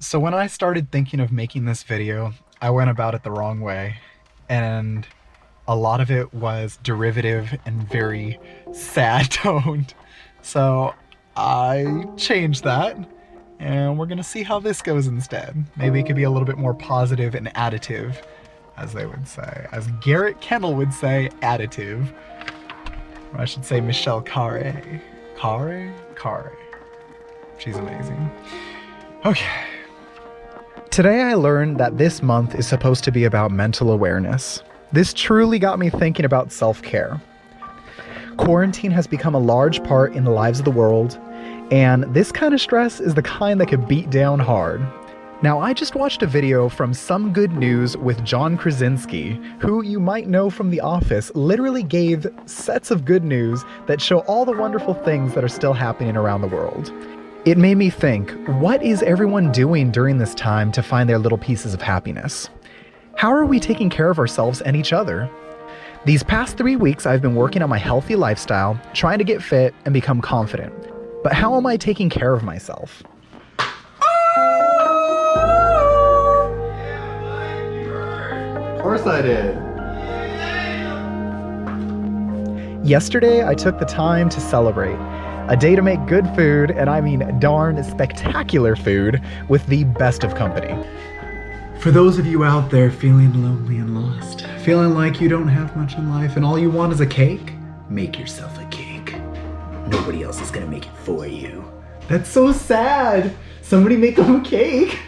So when I started thinking of making this video, I went about it the wrong way, and a lot of it was derivative and very sad toned. So I changed that, and we're gonna see how this goes instead. Maybe it could be a little bit more positive and additive, as they would say. As Garrett Kennell would say, additive. Or I should say Michelle Khare. Khare. She's amazing. Okay. Today I learned that this month is supposed to be about mental awareness. This truly got me thinking about self-care. Quarantine has become a large part in the lives of the world, and this kind of stress is the kind that could beat down hard. Now, I just watched a video from Some Good News with John Krasinski, who you might know from The Office, literally gave sets of good news that show all the wonderful things that are still happening around the world. It made me think, what is everyone doing during this time to find their little pieces of happiness? How are we taking care of ourselves and each other? These past 3 weeks, I've been working on my healthy lifestyle, trying to get fit and become confident. But how am I taking care of myself? Of course I did. Yesterday, I took the time to celebrate. A day to make good food, and I mean darn spectacular food, with the best of company. For those of you out there feeling lonely and lost, feeling like you don't have much in life and all you want is a cake, make yourself a cake. Nobody else is gonna make it for you. That's so sad. Somebody make them a cake.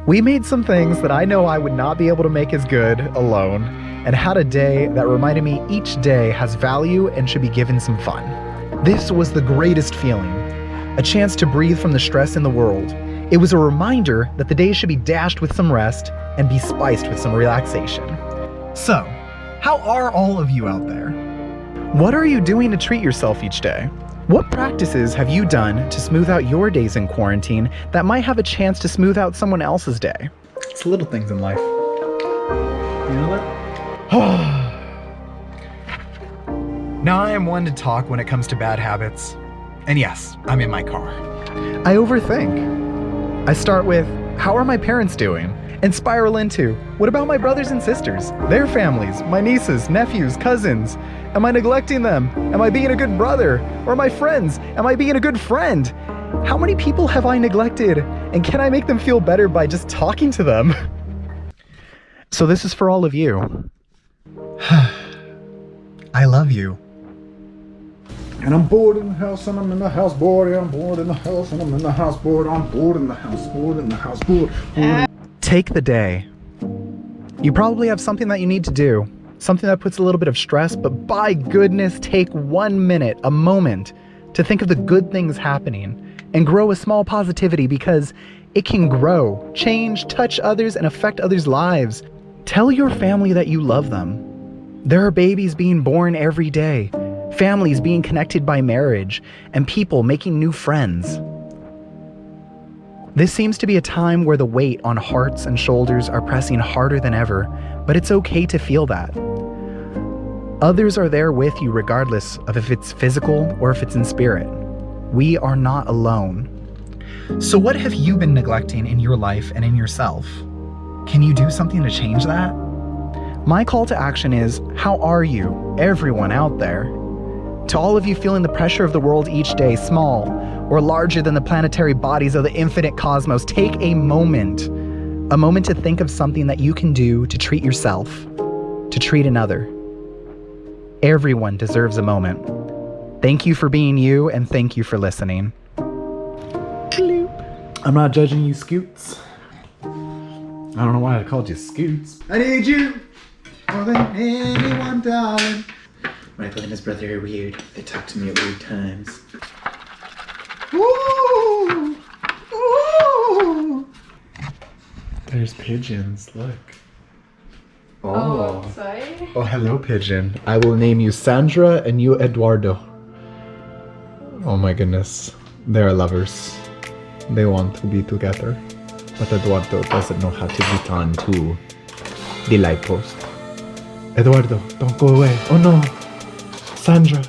We made some things that I know I would not be able to make as good alone, and had a day that reminded me each day has value and should be given some fun. This was the greatest feeling, a chance to breathe from the stress in the world. It was a reminder that the day should be dashed with some rest and be spiced with some relaxation. So, how are all of you out there? What are you doing to treat yourself each day? What practices have you done to smooth out your days in quarantine that might have a chance to smooth out someone else's day? It's little things in life. You know that? Now I am one to talk when it comes to bad habits. And yes, I'm in my car. I overthink. I start with, how are my parents doing? And spiral into, what about my brothers and sisters? Their families, my nieces, nephews, cousins? Am I neglecting them? Am I being a good brother? Or my friends? Am I being a good friend? How many people have I neglected? And can I make them feel better by just talking to them? So this is for all of you. I love you. And I'm bored in the house, and I'm in the house bored, I'm bored in the house, and I'm in the house bored, I'm bored in the house, bored in the house, bored. Take the day. You probably have something that you need to do, something that puts a little bit of stress, but by goodness, take 1 minute, a moment, to think of the good things happening and grow a small positivity, because it can grow, change, touch others, and affect others' lives. Tell your family that you love them. There are babies being born every day, families being connected by marriage, and people making new friends. This seems to be a time where the weight on hearts and shoulders are pressing harder than ever, but it's okay to feel that. Others are there with you regardless of if it's physical or if it's in spirit. We are not alone. So what have you been neglecting in your life and in yourself? Can you do something to change that? My call to action is, how are you, everyone out there? To all of you feeling the pressure of the world each day, small or larger than the planetary bodies of the infinite cosmos, take a moment to think of something that you can do to treat yourself, to treat another. Everyone deserves a moment. Thank you for being you, and thank you for listening. I'm not judging you, Scoots. I don't know why I called you Scoots. I need you more than anyone, darling. Michael and his brother are weird. They talk to me at weird times. Ooh! Ooh! There's pigeons, look. Oh, sorry. Oh, hello, pigeon. I will name you Sandra and you Eduardo. Oh my goodness. They're lovers. They want to be together. But Eduardo doesn't know how to get on to the light post. Eduardo, don't go away. Oh no. Sandra.